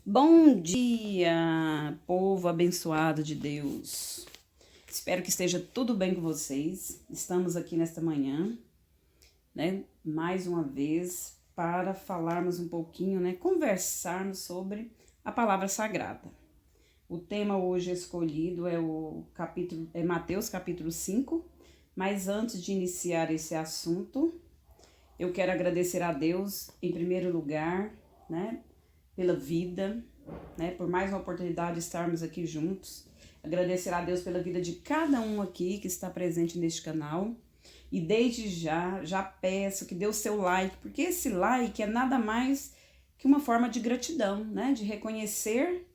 Bom dia, povo abençoado de Deus. Espero que esteja tudo bem com vocês. Estamos aqui nesta manhã, mais uma vez para falarmos um pouquinho, conversarmos sobre a palavra sagrada. O tema hoje escolhido é Mateus capítulo 5, mas antes de iniciar esse assunto, eu quero agradecer a Deus em primeiro lugar, pela vida, por mais uma oportunidade de estarmos aqui juntos. Agradecer a Deus pela vida de cada um aqui que está presente neste canal. E desde já peço que dê o seu like, porque esse like é nada mais que uma forma de gratidão, de reconhecer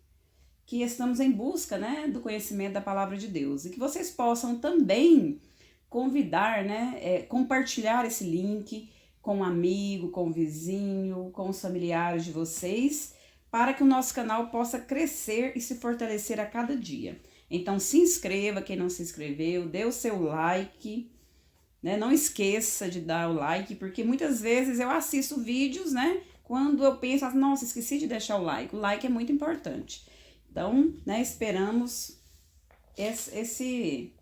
que estamos em busca, do conhecimento da palavra de Deus. E que vocês possam também convidar, compartilhar esse link com um amigo, com um vizinho, com os familiares de vocês, para que o nosso canal possa crescer e se fortalecer a cada dia. Então se inscreva, quem não se inscreveu, dê o seu like, não esqueça de dar o like, porque muitas vezes eu assisto vídeos, quando eu penso, nossa, esqueci de deixar o like. O like é muito importante. Então, esperamos esse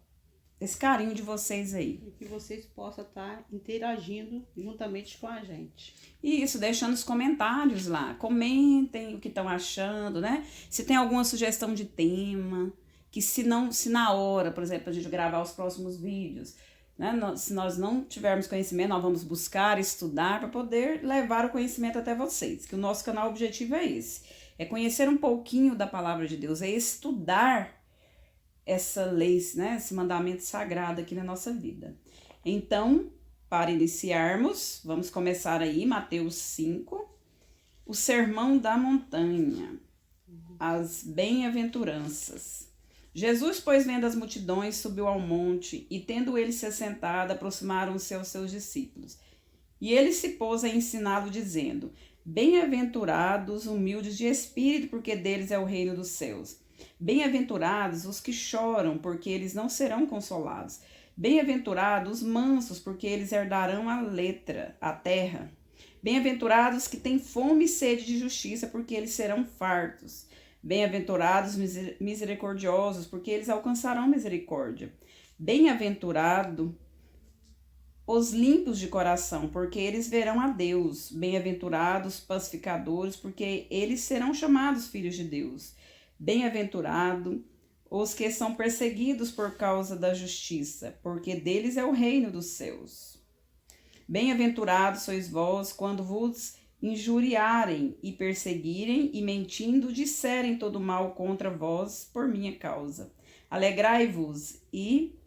carinho de vocês aí. E que vocês possam estar interagindo juntamente com a gente. Isso, deixando os comentários lá. Comentem o que estão achando, Se tem alguma sugestão de tema, que se na hora, por exemplo, a gente gravar os próximos vídeos, se nós não tivermos conhecimento, nós vamos buscar, estudar para poder levar o conhecimento até vocês. Que o nosso canal, o objetivo é esse. É conhecer um pouquinho da palavra de Deus, é estudar essa lei, esse mandamento sagrado aqui na nossa vida. Então, para iniciarmos, vamos começar aí, Mateus 5, o Sermão da Montanha, as bem-aventuranças. Jesus, pois, vendo as multidões, subiu ao monte, e tendo ele se assentado, aproximaram-se aos seus discípulos. E ele se pôs a ensiná-lo, dizendo: Bem-aventurados, humildes de espírito, porque deles é o reino dos céus. Bem-aventurados os que choram, porque eles não serão consolados. Bem-aventurados os mansos, porque eles herdarão a terra. Bem-aventurados que têm fome e sede de justiça, porque eles serão fartos. Bem-aventurados misericordiosos, porque eles alcançarão misericórdia. Bem-aventurado os limpos de coração, porque eles verão a Deus. Bem-aventurados pacificadores, porque eles serão chamados filhos de Deus. Bem-aventurado os que são perseguidos por causa da justiça, porque deles é o reino dos céus. Bem-aventurados sois vós quando vos injuriarem e perseguirem e mentindo disserem todo mal contra vós por minha causa. Alegrai-vos e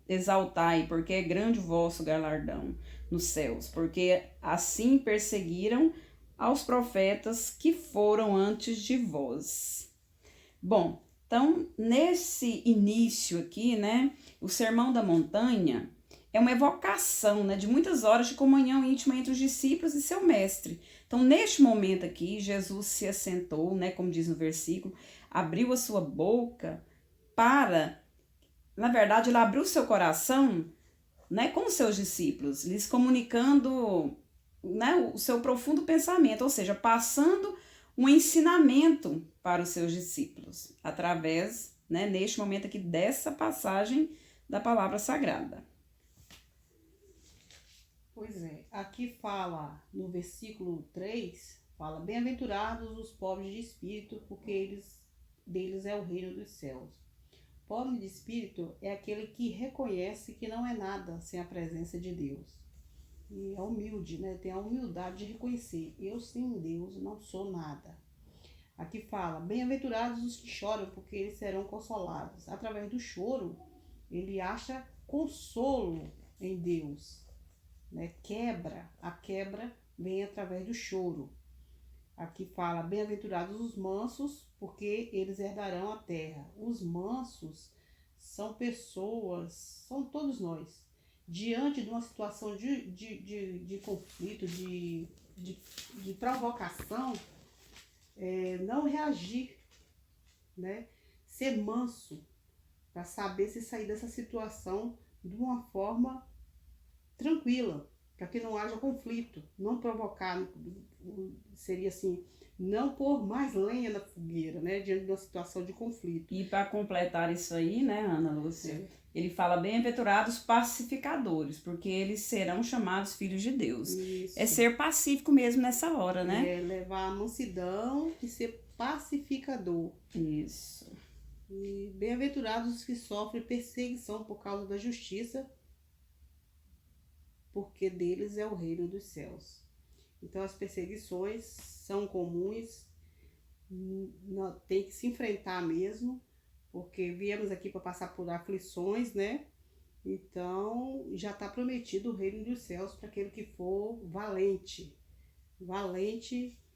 exaltai, porque é grande o vosso galardão nos céus, porque assim perseguiram aos profetas que foram antes de vós. Bom, então, nesse início aqui, o Sermão da Montanha é uma evocação, de muitas horas de comunhão íntima entre os discípulos e seu mestre. Então, neste momento aqui, Jesus se assentou, como diz no versículo, abriu a sua boca para, na verdade, ele abriu seu coração, com os seus discípulos, lhes comunicando o seu profundo pensamento, ou seja, passando um ensinamento para os seus discípulos, através, neste momento aqui, dessa passagem da palavra sagrada. Pois é, aqui fala, no versículo 3, fala: Bem-aventurados os pobres de espírito, porque deles é o reino dos céus. Pobre de espírito é aquele que reconhece que não é nada sem a presença de Deus. E é humilde, tem a humildade de reconhecer: eu sem Deus não sou nada. Aqui fala: Bem-aventurados os que choram, porque eles serão consolados. Através do choro, ele acha consolo em Deus. A quebra vem através do choro. Aqui fala: Bem-aventurados os mansos, porque eles herdarão a terra. Os mansos são pessoas, são todos nós, diante de uma situação de conflito, de provocação, não reagir, ser manso, para saber se sair dessa situação de uma forma tranquila, para que não haja conflito, não provocar seria assim, não pôr mais lenha na fogueira, né, diante de uma situação de conflito. E para completar isso aí, né, Ana Lúcia, ele fala bem-aventurados pacificadores, porque eles serão chamados filhos de Deus. Isso. É ser pacífico mesmo nessa hora, né? É levar a mansidão e ser pacificador. Isso. E bem-aventurados os que sofrem perseguição por causa da justiça, porque deles é o reino dos céus. Então as perseguições são comuns, tem que se enfrentar mesmo, porque viemos aqui para passar por aflições, né? Então já está prometido o reino dos céus para aquele que for valente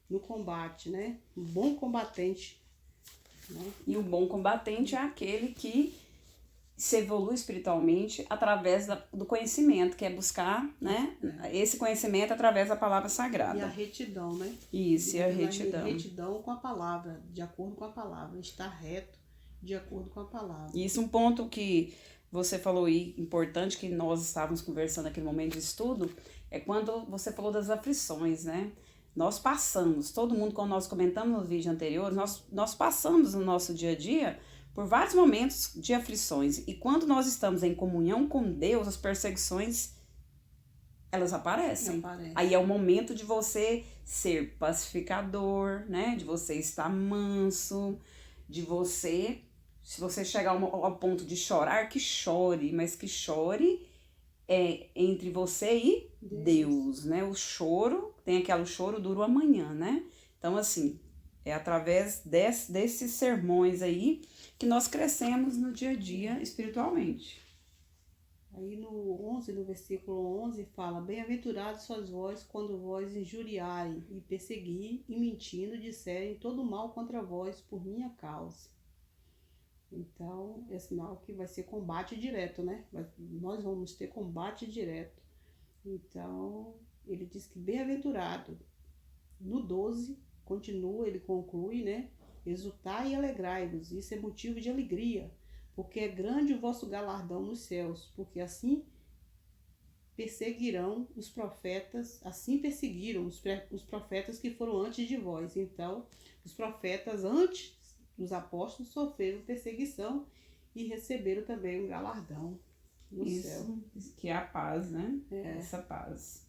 no combate, né? Um bom combatente, né? E o bom combatente é aquele que se evolui espiritualmente através do conhecimento, que é buscar, né, esse conhecimento através da palavra sagrada. E a retidão, né? Isso, e a retidão. Retidão com a palavra, de acordo com a palavra, estar reto de acordo com a palavra. Isso, um ponto que você falou aí, importante, que nós estávamos conversando naquele momento de estudo, é quando você falou das aflições, né? Nós passamos, todo mundo, como nós comentamos no vídeo anterior, nós passamos no nosso dia a dia por vários momentos de aflições. E quando nós estamos em comunhão com Deus, as perseguições, elas aparecem. Aí é o momento de você ser pacificador, né? De você estar manso, de você, se você chegar ao ponto de chorar, que chore, mas que chore entre você e Deus, né? O choro, tem aquele choro dura amanhã, né? Então, assim, é através desses sermões aí que nós crescemos no dia a dia espiritualmente. Aí no versículo 11 fala: bem-aventurados sois vós quando vós injuriarem e perseguirem e mentindo disserem todo mal contra vós por minha causa. Então, é sinal que vai ser combate direto, né? Nós vamos ter combate direto. Então, ele diz que bem-aventurado. No 12, continua, ele conclui, né? Exultai e alegrai-vos, isso é motivo de alegria, porque é grande o vosso galardão nos céus, porque assim perseguirão os profetas, assim perseguiram os profetas que foram antes de vós. Então, os profetas antes dos apóstolos sofreram perseguição e receberam também um galardão no céu. Isso, que é a paz, né? Essa paz.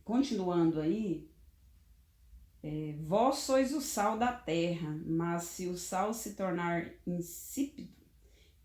Continuando aí, vós sois o sal da terra, mas se o sal se tornar insípido,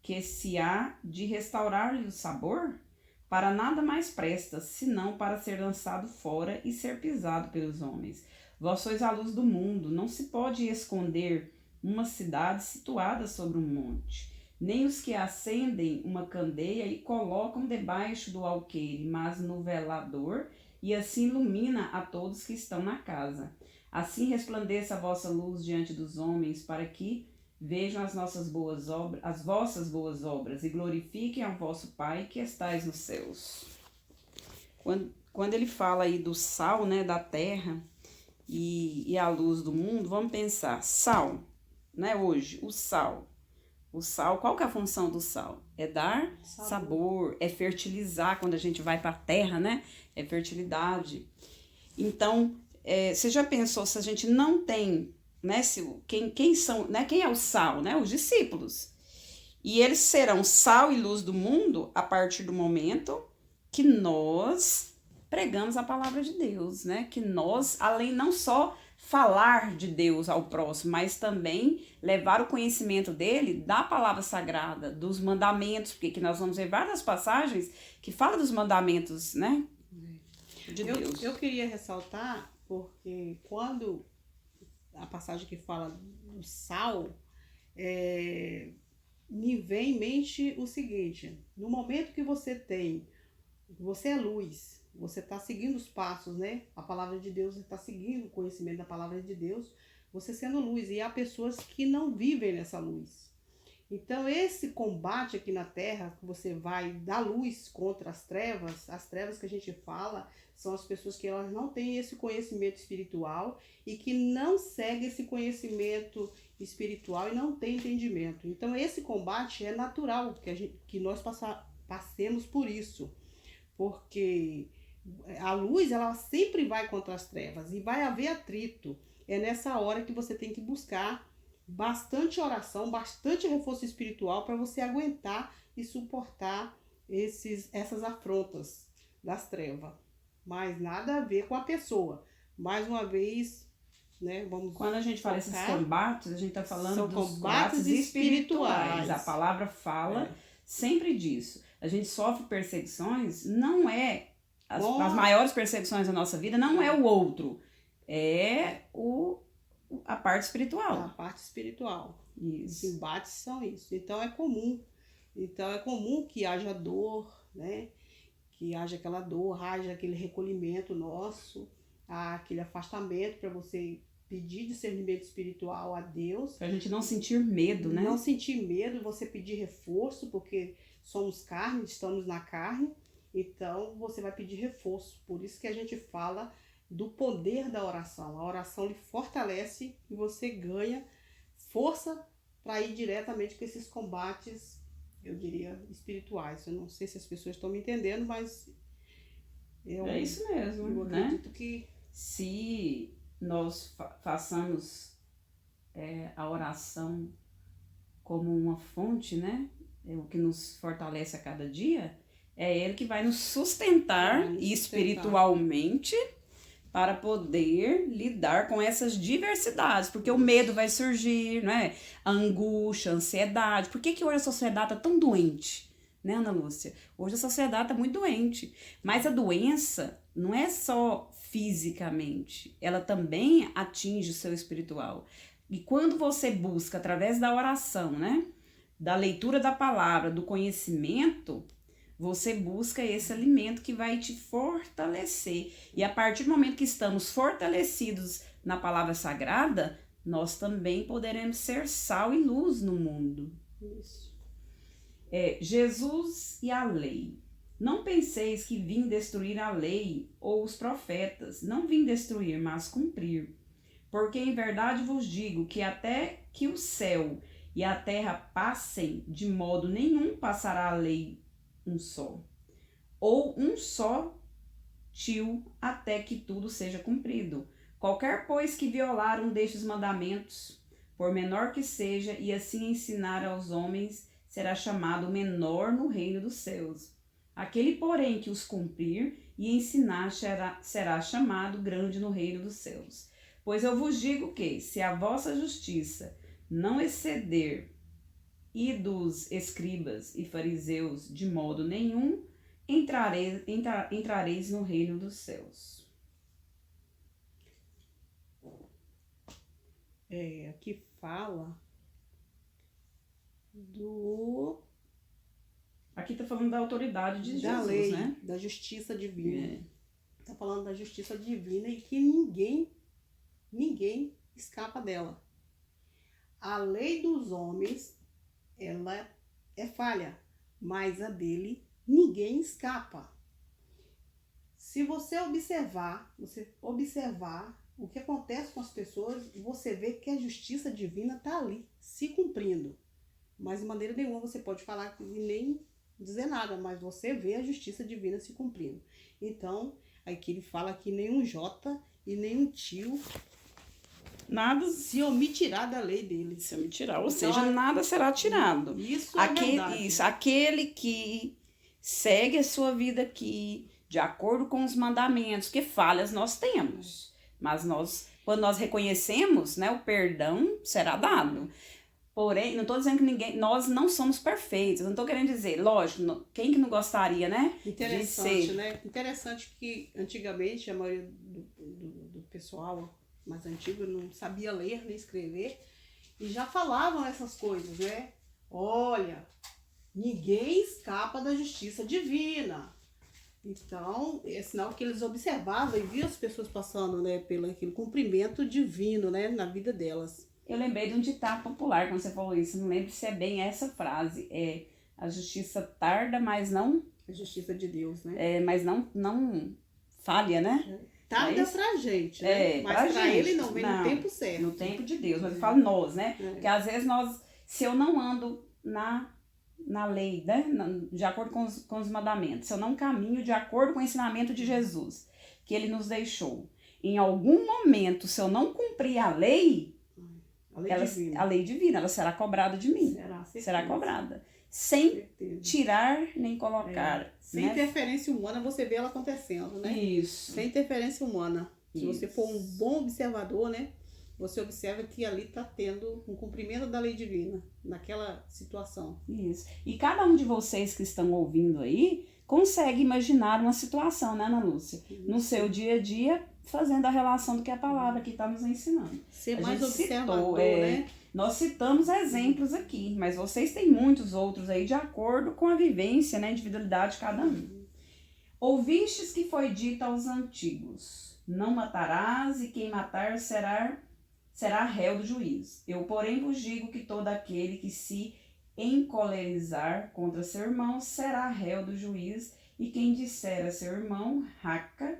que se há de restaurar-lhe o sabor, para nada mais presta, senão para ser lançado fora e ser pisado pelos homens. Vós sois a luz do mundo, não se pode esconder uma cidade situada sobre um monte, nem os que acendem uma candeia e colocam debaixo do alqueire, mas no velador, e assim ilumina a todos que estão na casa. Assim resplandeça a vossa luz diante dos homens, para que vejam as vossas boas obras, e glorifiquem ao vosso Pai que estais nos céus. Quando ele fala aí do sal, né, da terra e a luz do mundo, vamos pensar, sal, né, hoje, o sal. O sal, qual que é a função do sal? É dar sabor, é fertilizar, quando a gente vai para a terra, né? É fertilidade. Então, você já pensou se a gente não tem, né? Quem são, né? Quem é o sal, né? Os discípulos. E eles serão sal e luz do mundo a partir do momento que nós pregamos a palavra de Deus, né? Que nós, além não só falar de Deus ao próximo, mas também levar o conhecimento dele da palavra sagrada, dos mandamentos, porque aqui nós vamos ver várias passagens que falam dos mandamentos, né, de Deus. Eu queria ressaltar, porque quando a passagem que fala do sal, me vem em mente o seguinte: no momento que você é luz, você está seguindo os passos, né? A palavra de Deus, você está seguindo o conhecimento da palavra de Deus, você sendo luz. E há pessoas que não vivem nessa luz. Então, esse combate aqui na Terra, que você vai dar luz contra as trevas que a gente fala, são as pessoas que elas não têm esse conhecimento espiritual e que não seguem esse conhecimento espiritual e não têm entendimento. Então, esse combate é natural que nós passemos por isso. Porque A luz, ela sempre vai contra as trevas e vai haver atrito. É nessa hora que você tem que buscar bastante oração, bastante reforço espiritual para você aguentar e suportar essas afrontas das trevas. Mas nada a ver com a pessoa. Mais uma vez, né, vamos Quando a gente fala esses focar, combates, a gente está falando são dos combates espirituais. A palavra fala sempre disso. A gente sofre perseguições, não é as maiores perseguições da nossa vida, não é o outro, é a parte espiritual. A parte espiritual. Isso. Os embates são isso. Então é comum. Então é comum que haja dor, né? Que haja aquela dor, haja aquele recolhimento nosso, aquele afastamento para você pedir discernimento espiritual a Deus. Pra gente não sentir medo, né? Não sentir medo, você pedir reforço, porque somos carne, estamos na carne. Então você vai pedir reforço. Por isso que a gente fala do poder da oração. A oração lhe fortalece e você ganha força para ir diretamente com esses combates, eu diria, espirituais. Eu não sei se as pessoas estão me entendendo, mas é isso mesmo, eu acredito que se nós façamos a oração como uma fonte, né? É o que nos fortalece a cada dia, é ele que vai nos sustentar espiritualmente para poder lidar com essas diversidades, porque o medo vai surgir, né? A angústia, a ansiedade. Por que hoje a sociedade está tão doente, né, Ana Lúcia? Hoje a sociedade está muito doente, mas a doença não é só fisicamente, ela também atinge o seu espiritual. E quando você busca, através da oração, né, da leitura da palavra, do conhecimento, você busca esse alimento que vai te fortalecer. E a partir do momento que estamos fortalecidos na palavra sagrada, nós também poderemos ser sal e luz no mundo. Isso. Jesus e a lei. Não penseis que vim destruir a lei ou os profetas. Não vim destruir, mas cumprir. Porque em verdade vos digo que até que o céu e a terra passem, de modo nenhum passará a lei um só, ou um só tio, até que tudo seja cumprido. Qualquer, pois, que violar um destes mandamentos, por menor que seja, e assim ensinar aos homens, será chamado menor no reino dos céus. Aquele, porém, que os cumprir e ensinar, será chamado grande no reino dos céus. Pois eu vos digo que, se a vossa justiça não exceder e dos escribas e fariseus de modo nenhum, entrareis no reino dos céus. Aqui fala do... Aqui está falando da autoridade de da Jesus, lei, né? Da justiça divina. É. Está falando da justiça divina e que ninguém escapa dela. A lei dos homens, ela é falha, mas a dele ninguém escapa. Se você observar o que acontece com as pessoas, você vê que a justiça divina está ali, se cumprindo. Mas de maneira nenhuma você pode falar e nem dizer nada, mas você vê a justiça divina se cumprindo. Então, aqui ele fala que nenhum jota e nenhum tio nada se omitirá da lei dele. Se omitirá, ou seja, nada será tirado. Isso é verdade. Isso, aquele que segue a sua vida aqui, de acordo com os mandamentos, que falhas nós temos. Mas quando nós reconhecemos, né, o perdão será dado. Porém, não estou dizendo que nós não somos perfeitos. Eu não estou querendo dizer, lógico, quem que não gostaria, né? Interessante, né? Interessante que antigamente a maioria do pessoal mais antigo não sabia ler nem escrever e já falavam essas coisas, né? Olha, ninguém escapa da justiça divina. Então, é sinal que eles observavam e viam as pessoas passando, né, pelo aquele cumprimento divino, né, na vida delas. Eu lembrei de um ditado popular quando você falou isso. Não lembro se é bem essa frase. A justiça tarda, mas não... A justiça de Deus, né? Mas não falha, né? Tarda pra gente, né? Mas pra ele não vem no tempo certo. No tempo de Deus. Mas eu falo nós, né? Porque às vezes se eu não ando na lei, né? De acordo com os mandamentos, se eu não caminho de acordo com o ensinamento de Jesus, que ele nos deixou, em algum momento, se eu não cumprir a lei, a lei divina, ela será cobrada de mim. Será cobrada. Sem tirar nem colocar. Sem interferência humana, você vê ela acontecendo, né? Isso. Sem interferência humana. Se você for um bom observador, né? Você observa que ali está tendo um cumprimento da lei divina, naquela situação. Isso. E cada um de vocês que estão ouvindo aí, consegue imaginar uma situação, né, Ana Lúcia? No seu dia a dia, fazendo a relação do que a palavra aqui está nos ensinando. Ser mais observador, né? Nós citamos exemplos aqui, mas vocês têm muitos outros aí de acordo com a vivência, né, a individualidade de cada um. Ouvistes que foi dito aos antigos, não matarás e quem matar será réu do juízo. Eu, porém, vos digo que todo aquele que se encolerizar contra seu irmão será réu do juiz, e quem disser a seu irmão, raca,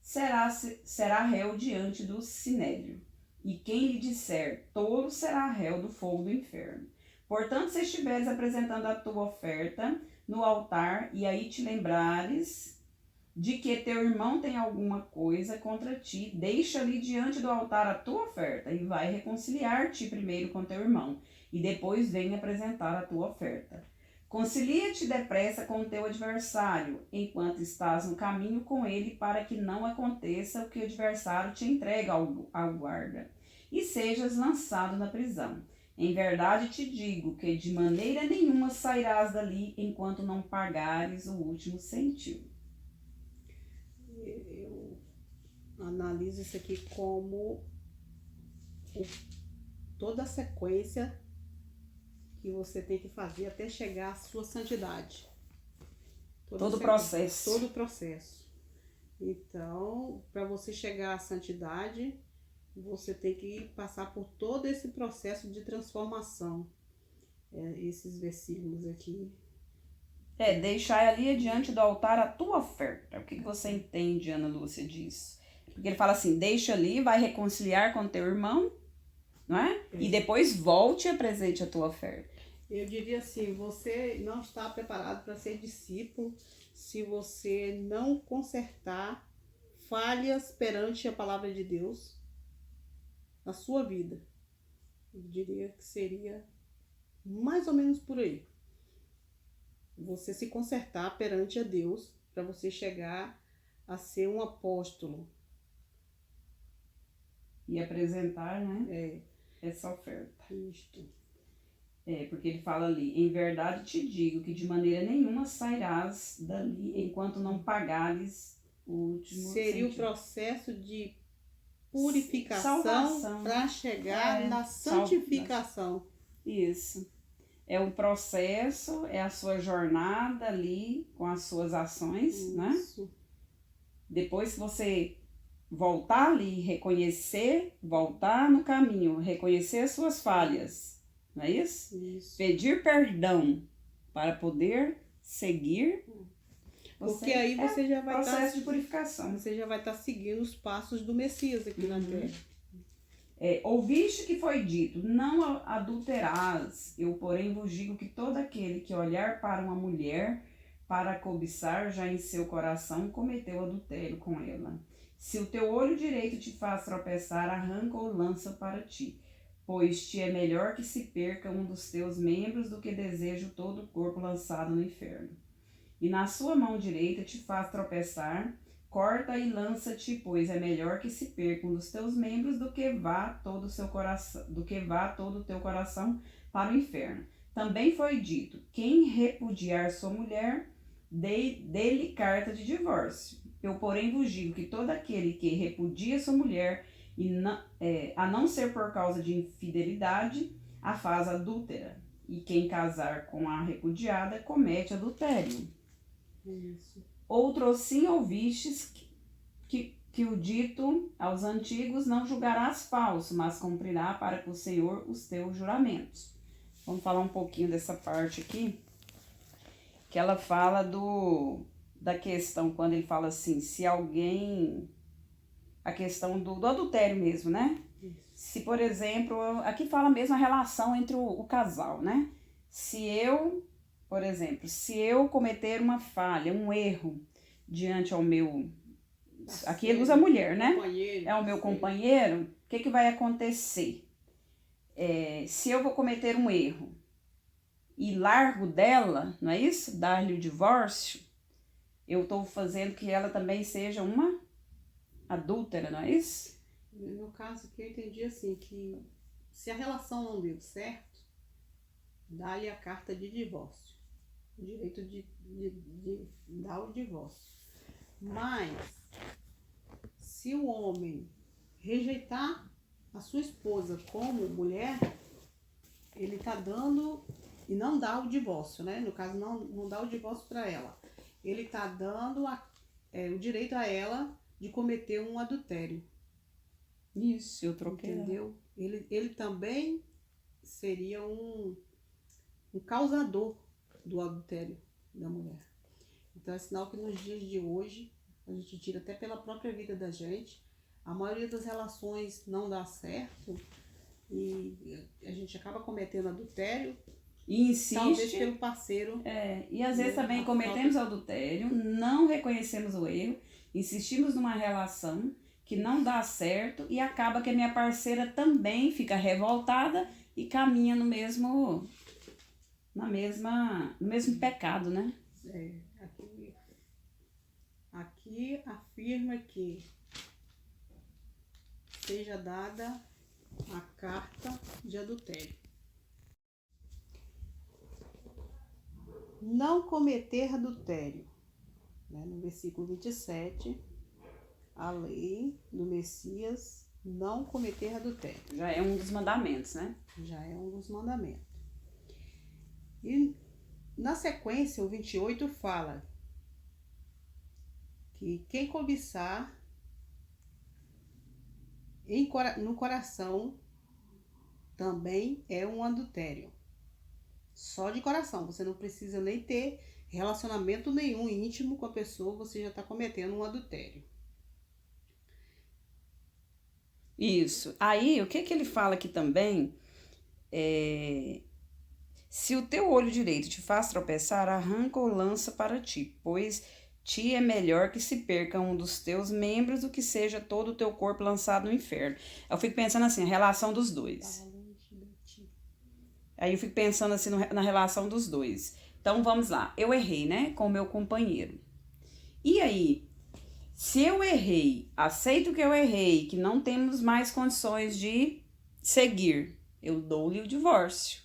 será réu diante do sinédrio. E quem lhe disser tolo será réu do fogo do inferno. Portanto, se estiveres apresentando a tua oferta no altar, e aí te lembrares de que teu irmão tem alguma coisa contra ti, deixa ali diante do altar a tua oferta, e vai reconciliar-te primeiro com teu irmão, e depois vem apresentar a tua oferta. Concilia-te depressa com o teu adversário, enquanto estás no caminho com ele, para que não aconteça o que o adversário te entrega ao guarda, e sejas lançado na prisão. Em verdade te digo que de maneira nenhuma sairás dali, enquanto não pagares o último centavo. Eu analiso isso aqui como toda a sequência que você tem que fazer até chegar à sua santidade. Todo o processo. Todo o processo. Então, para você chegar à santidade, você tem que passar por todo esse processo de transformação. Esses versículos aqui. Deixar ali diante do altar a tua oferta. O que você entende, Ana Lúcia, disso? Porque ele fala assim, deixa ali, vai reconciliar com teu irmão, não é? E depois volte e apresente a tua oferta. Eu diria assim, você não está preparado para ser discípulo se você não consertar falhas perante a palavra de Deus na sua vida. Eu diria que seria mais ou menos por aí. Você se consertar perante a Deus para você chegar a ser um apóstolo. E apresentar, né? Essa oferta. Isto. Porque ele fala ali, em verdade te digo que de maneira nenhuma sairás dali enquanto não pagares o último Seria centavo. o processo de purificação para chegar na santificação. Isso. É um processo, é a sua jornada ali com as suas ações, Isso. né? Depois que você voltar ali, reconhecer, voltar no caminho, reconhecer as suas falhas, não é isso? Isso. Pedir perdão para poder seguir. Porque aí você já vai processo de purificação. Você já vai estar seguindo os passos do Messias aqui na terra. Ouviste que foi dito, não adulterarás. Eu, porém, vos digo que todo aquele que olhar para uma mulher para cobiçar, já em seu coração cometeu adultério com ela. Se o teu olho direito te faz tropeçar, arranca-o, lança para ti. Pois te é melhor que se perca um dos teus membros do que desejo todo o corpo lançado no inferno. E na sua mão direita te faz tropeçar, corta e lança-te, pois é melhor que se perca um dos teus membros do que vá todo o teu coração para o inferno. Também foi dito, quem repudiar sua mulher, dê-lhe carta de divórcio. Eu, porém, vos digo que todo aquele que repudia sua mulher, a não ser por causa de infidelidade, a faz adúltera. E quem casar com a repudiada comete adultério. Isso. Outro sim ouvistes que o dito aos antigos, não julgarás falso, mas cumprirá para com o Senhor os teus juramentos. Vamos falar um pouquinho dessa parte aqui, que ela fala da questão, quando ele fala assim, se alguém, a questão do adultério mesmo, né? Isso. Se, por exemplo, aqui fala mesmo a relação entre o casal, né? Se eu por exemplo, se eu cometer uma falha, um erro diante ao meu... Aqui ele usa mulher, né? É o meu companheiro. O que vai acontecer? Se eu vou cometer um erro e largo dela, não é isso? Dar-lhe o divórcio, eu estou fazendo que ela também seja uma adúltera, não é isso? No meu caso aqui eu entendi assim, que se a relação não deu certo, dá-lhe a carta de divórcio. O direito de dar o divórcio. Mas, se o homem rejeitar a sua esposa como mulher, ele está dando, e não dá o divórcio, né? No caso, não dá o divórcio para ela. Ele está dando o direito a ela de cometer um adultério. Isso, eu troquei. Entendeu? Ele também seria um causador do adultério da mulher. Então é sinal que nos dias de hoje, a gente tira até pela própria vida da gente, a maioria das relações não dá certo e a gente acaba cometendo adultério. E insiste. Talvez pelo parceiro. E às vezes também cometemos adultério, não reconhecemos o erro, insistimos numa relação que não dá certo e acaba que a minha parceira também fica revoltada e caminha no mesmo pecado, né? Aqui afirma que seja dada a carta de adultério. Não cometer adultério, né? No versículo 27, a lei do Messias, não cometer adultério. Já é um dos mandamentos, né? Já é um dos mandamentos. E na sequência, o 28 fala que quem cobiçar no coração também é um adultério. Só de coração, você não precisa nem ter relacionamento nenhum íntimo com a pessoa, você já está cometendo um adultério. Isso. Aí, o que ele fala aqui também? Se o teu olho direito te faz tropeçar, arranca ou lança para ti, pois ti é melhor que se perca um dos teus membros do que seja todo o teu corpo lançado no inferno. Eu fico pensando assim, a relação dos dois. Aí eu fico pensando assim na relação dos dois. Então vamos lá, eu errei, né, com o meu companheiro. E aí, se eu errei, aceito que eu errei, que não temos mais condições de seguir, eu dou-lhe o divórcio.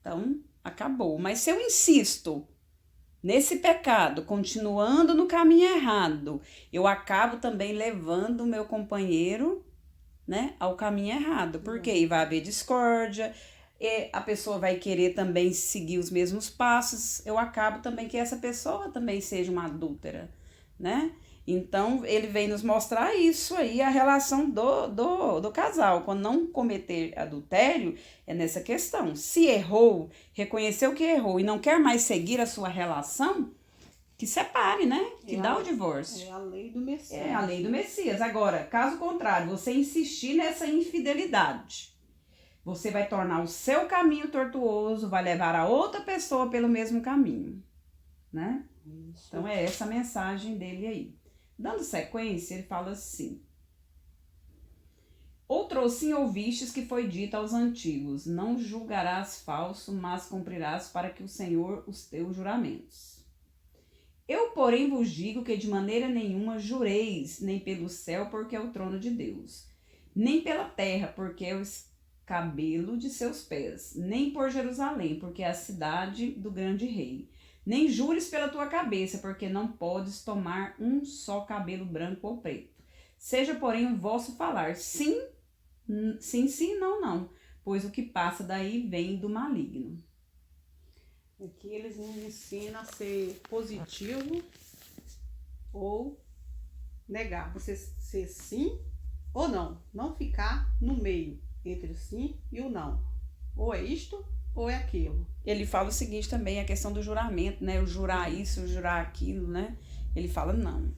Então, acabou. Mas se eu insisto nesse pecado, continuando no caminho errado, eu acabo também levando o meu companheiro, né, ao caminho errado. Porque aí vai haver discórdia, e a pessoa vai querer também seguir os mesmos passos, eu acabo também que essa pessoa também seja uma adúltera, né? Então, ele vem nos mostrar isso aí, a relação do casal. Quando não cometer adultério, é nessa questão. Se errou, reconheceu que errou e não quer mais seguir a sua relação, que separe, né? Que dá o divórcio. É a lei do Messias. É a lei do Messias. Agora, caso contrário, você insistir nessa infidelidade, você vai tornar o seu caminho tortuoso, vai levar a outra pessoa pelo mesmo caminho, né? Isso. Então, é essa a mensagem dele aí. Dando sequência, ele fala assim: outrosim ouvistes que foi dito aos antigos, não julgarás falso, mas cumprirás para que o Senhor os teus juramentos. Eu, porém, vos digo que de maneira nenhuma jureis, nem pelo céu, porque é o trono de Deus, nem pela terra, porque é o escabelo de seus pés, nem por Jerusalém, porque é a cidade do grande rei. Nem jures pela tua cabeça, porque não podes tomar um só cabelo branco ou preto. Seja, porém, o vosso falar sim, sim, sim, não, não, pois o que passa daí vem do maligno. Aqui eles nos ensinam a ser positivo ou negar. Você ser sim ou não. Não ficar no meio entre o sim e o não. Ou é isto ou é aquilo. Ele fala o seguinte também, a questão do juramento, né? O jurar isso, o jurar aquilo, né? Ele fala, não.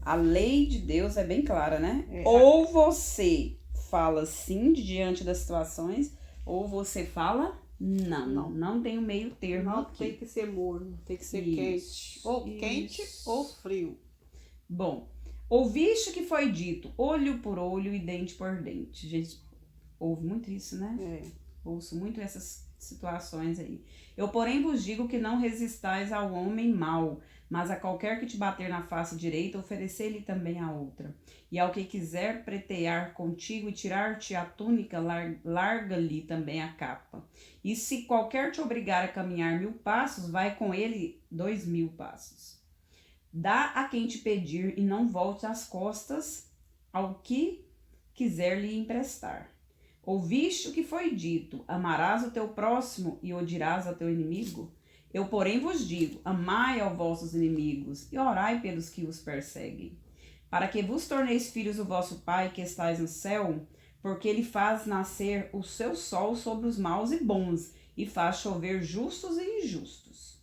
A lei de Deus é bem clara, né? Ou você fala sim diante das situações, ou você fala Não tem o meio termo Não aqui. tem que ser morno, tem que ser Isso, quente ou frio. Bom, ouviste que foi dito olho por olho e dente por dente. Gente, ouve muito isso, né? É. Ouço muito essas situações aí. Eu, porém, vos digo que não resistais ao homem mau, mas a qualquer que te bater na face direita, oferecer-lhe também a outra. E ao que quiser pretear contigo e tirar-te a túnica, larga-lhe também a capa. E se qualquer te obrigar a caminhar 1000 passos, vai com ele 2000 passos. Dá a quem te pedir e não volte as costas ao que quiser lhe emprestar. Ouviste o que foi dito, amarás o teu próximo e odiarás ao teu inimigo? Eu, porém, vos digo, amai aos vossos inimigos e orai pelos que os perseguem. Para que vos torneis filhos do vosso Pai que estais no céu, porque ele faz nascer o seu sol sobre os maus e bons, e faz chover justos e injustos.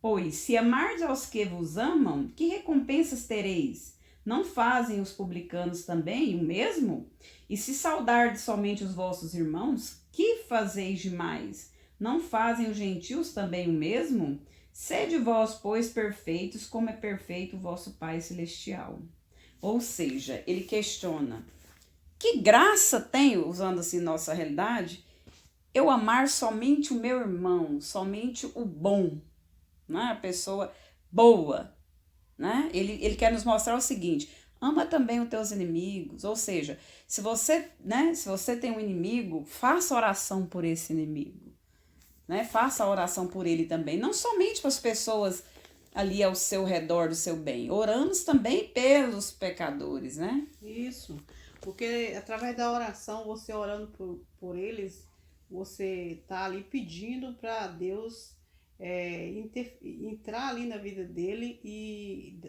Pois, se amardes aos que vos amam, que recompensas tereis? Não fazem os publicanos também o mesmo? E se saudardes somente os vossos irmãos, que fazeis demais? Não fazem os gentios também o mesmo? Sede vós, pois, perfeitos, como é perfeito o vosso Pai Celestial. Ou seja, ele questiona, que graça tem, usando assim nossa realidade, eu amar somente o meu irmão, somente o bom, né? A pessoa boa, né? Ele quer nos mostrar o seguinte, ama também os teus inimigos, ou seja, se você tem um inimigo, faça oração por esse inimigo, né? Faça a oração por ele também, não somente para as pessoas ali ao seu redor do seu bem, oramos também pelos pecadores, né? Isso, porque através da oração, você orando por eles, você tá ali pedindo para Deus entrar ali na vida dele e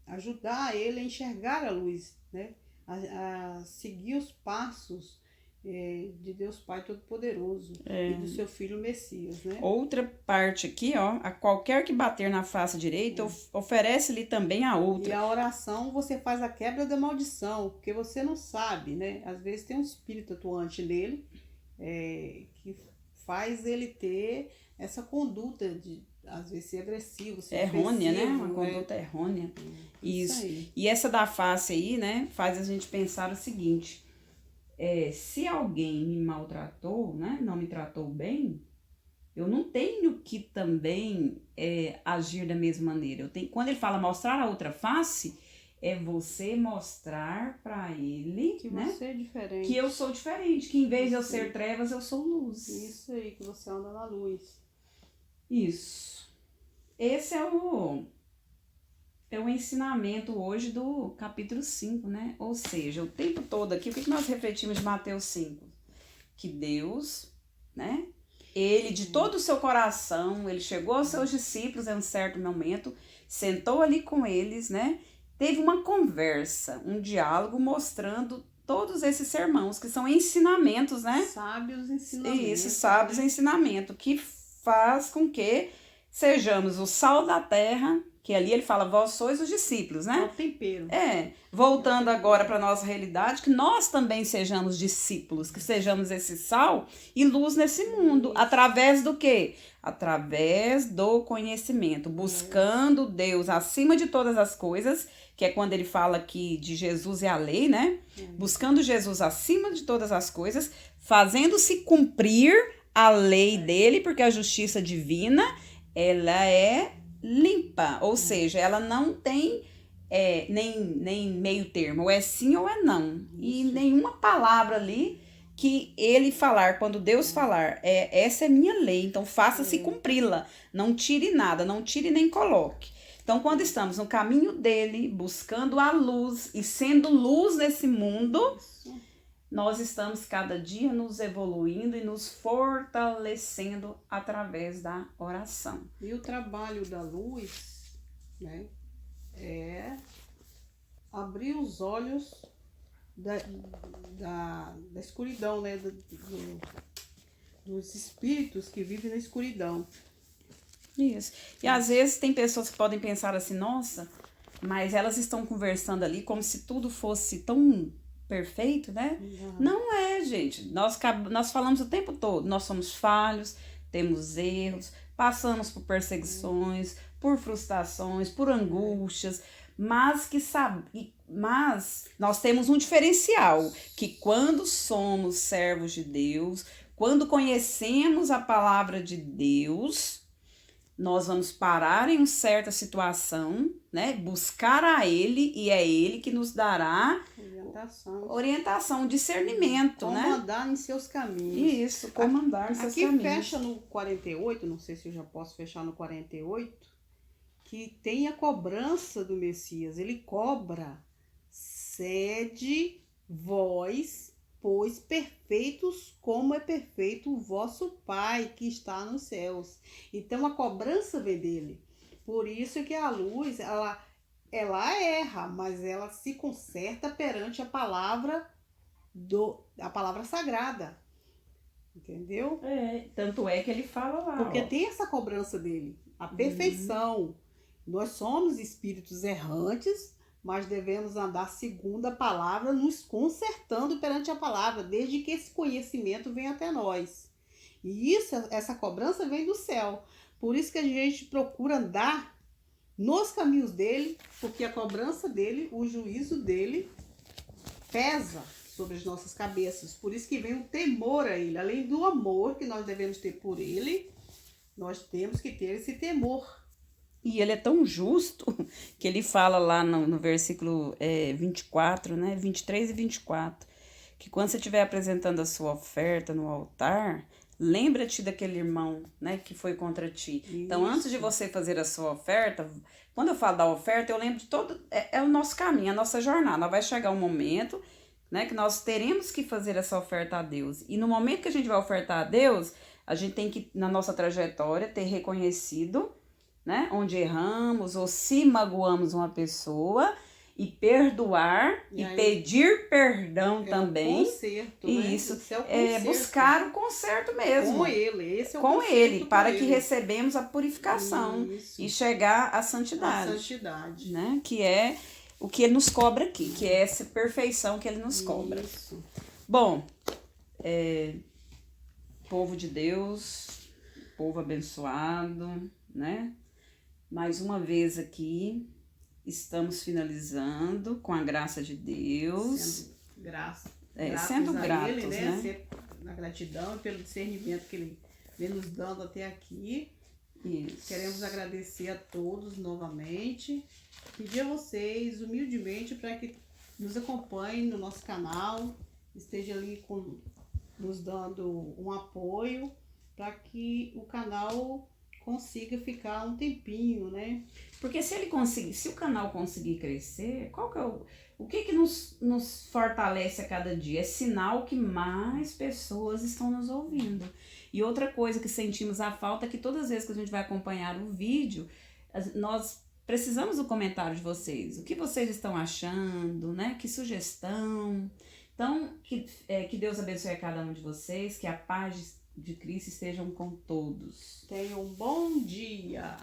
ajudar ele a enxergar a luz, né? A seguir os passos de Deus Pai Todo-Poderoso e do seu Filho Messias, né? Outra parte aqui, ó, a qualquer que bater na face direita, oferece-lhe também a outra. E a oração você faz a quebra da maldição, porque você não sabe, né? Às vezes tem um espírito atuante nele que faz ele ter essa conduta de, às vezes, ser agressivo, ser errônea, né? ofensivo, Uma conduta errônea. Isso Isso. aí. E essa da face aí, né, faz a gente pensar o seguinte, se alguém me maltratou, né, não me tratou bem, eu não tenho que também agir da mesma maneira. Quando ele fala mostrar a outra face, é você mostrar para ele, Que né, você é diferente. que eu sou diferente, que em vez de eu Isso ser aí. trevas, eu sou luz. Isso aí, que você anda na luz. Isso. Esse é o ensinamento hoje do capítulo 5, né? Ou seja, o tempo todo aqui, o que nós refletimos de Mateus 5? Que Deus, né? Ele, de todo o seu coração, ele chegou aos seus discípulos em um certo momento, sentou ali com eles, né? Teve uma conversa, um diálogo mostrando todos esses sermãos, que são ensinamentos, né? Sábios ensinamentos. Isso, sábios ensinamentos, que faz com que sejamos o sal da terra, que ali ele fala, vós sois os discípulos, né? É o tempero. Voltando agora para a nossa realidade, que nós também sejamos discípulos, que sejamos esse sal e luz nesse mundo. Isso. Através do quê? Através do conhecimento, buscando Deus acima de todas as coisas, que é quando ele fala aqui de Jesus e a lei, né? Buscando Jesus acima de todas as coisas, fazendo-se cumprir a lei dele, porque a justiça divina, ela é limpa, ou seja, ela não tem nem meio termo, ou é sim ou é não. Isso. E nenhuma palavra ali que ele falar, quando Deus falar, essa é minha lei, então faça-se cumpri-la, não tire nada, não tire nem coloque. Então, quando estamos no caminho dele, buscando a luz e sendo luz nesse mundo, nós estamos cada dia nos evoluindo e nos fortalecendo através da oração. E o trabalho da luz, né, é abrir os olhos da escuridão, né, dos espíritos que vivem na escuridão. Isso. E às vezes tem pessoas que podem pensar assim, nossa, mas elas estão conversando ali como se tudo fosse tão perfeito, né? Uhum. Não é, gente. Nós falamos o tempo todo, nós somos falhos, temos erros, passamos por perseguições, por frustrações, por angústias, mas nós temos um diferencial, que quando somos servos de Deus, quando conhecemos a palavra de Deus, nós vamos parar em uma certa situação, né? Buscar a Ele, e é Ele que nos dará orientação, discernimento, comandar em seus caminhos. Isso, comandar em seus caminhos. Aqui fecha no 48, não sei se eu já posso fechar no 48, que tem a cobrança do Messias. Ele cobra: sede vós, pois perfeitos como é perfeito o vosso Pai que está nos céus. Então a cobrança vem dele. Por isso que a luz, ela erra, mas ela se conserta perante a palavra sagrada. Entendeu? Tanto é que ele fala lá. Porque tem essa cobrança dele, a perfeição. Nós somos espíritos errantes, mas devemos andar segundo a palavra, nos consertando perante a palavra, desde que esse conhecimento venha até nós. E essa cobrança vem do céu. Por isso que a gente procura andar nos caminhos dele, porque a cobrança dele, o juízo dele, pesa sobre as nossas cabeças. Por isso que vem o temor a ele. Além do amor que nós devemos ter por ele, nós temos que ter esse temor. E ele é tão justo que ele fala lá no versículo 24, né? 23 e 24, que quando você estiver apresentando a sua oferta no altar, lembra-te daquele irmão, né, que foi contra ti. Isso. Então, antes de você fazer a sua oferta, quando eu falo da oferta, eu lembro de todo... É o nosso caminho, a nossa jornada. Vai chegar um momento, né, que nós teremos que fazer essa oferta a Deus. E no momento que a gente vai ofertar a Deus, a gente tem que, na nossa trajetória, ter reconhecido, né, onde erramos ou se magoamos uma pessoa, e perdoar e pedir perdão também. Conserto, e né? isso é buscar o conserto mesmo. Com ele, esse é o com conserto ele, para com que ele. recebemos a purificação e chegar à santidade. A santidade. Né? Que é o que ele nos cobra aqui, que é essa perfeição que ele nos cobra. Isso. Bom, povo de Deus, povo abençoado, né? Mais uma vez aqui, estamos finalizando com a graça de Deus. Sendo gratos, ele, né? Na gratidão e pelo discernimento que ele vem nos dando até aqui. Isso. Queremos agradecer a todos novamente. Pedir a vocês, humildemente, para que nos acompanhem no nosso canal, esteja ali nos dando um apoio, para que o canal consiga ficar um tempinho, né? Porque se o canal conseguir crescer, qual que é o que nos fortalece a cada dia? É sinal que mais pessoas estão nos ouvindo. E outra coisa que sentimos a falta é que todas as vezes que a gente vai acompanhar o vídeo, nós precisamos do comentário de vocês. O que vocês estão achando, né? Que sugestão. Então, que Deus abençoe a cada um de vocês, que a paz de Cristo estejam com todos. Tenham um bom dia.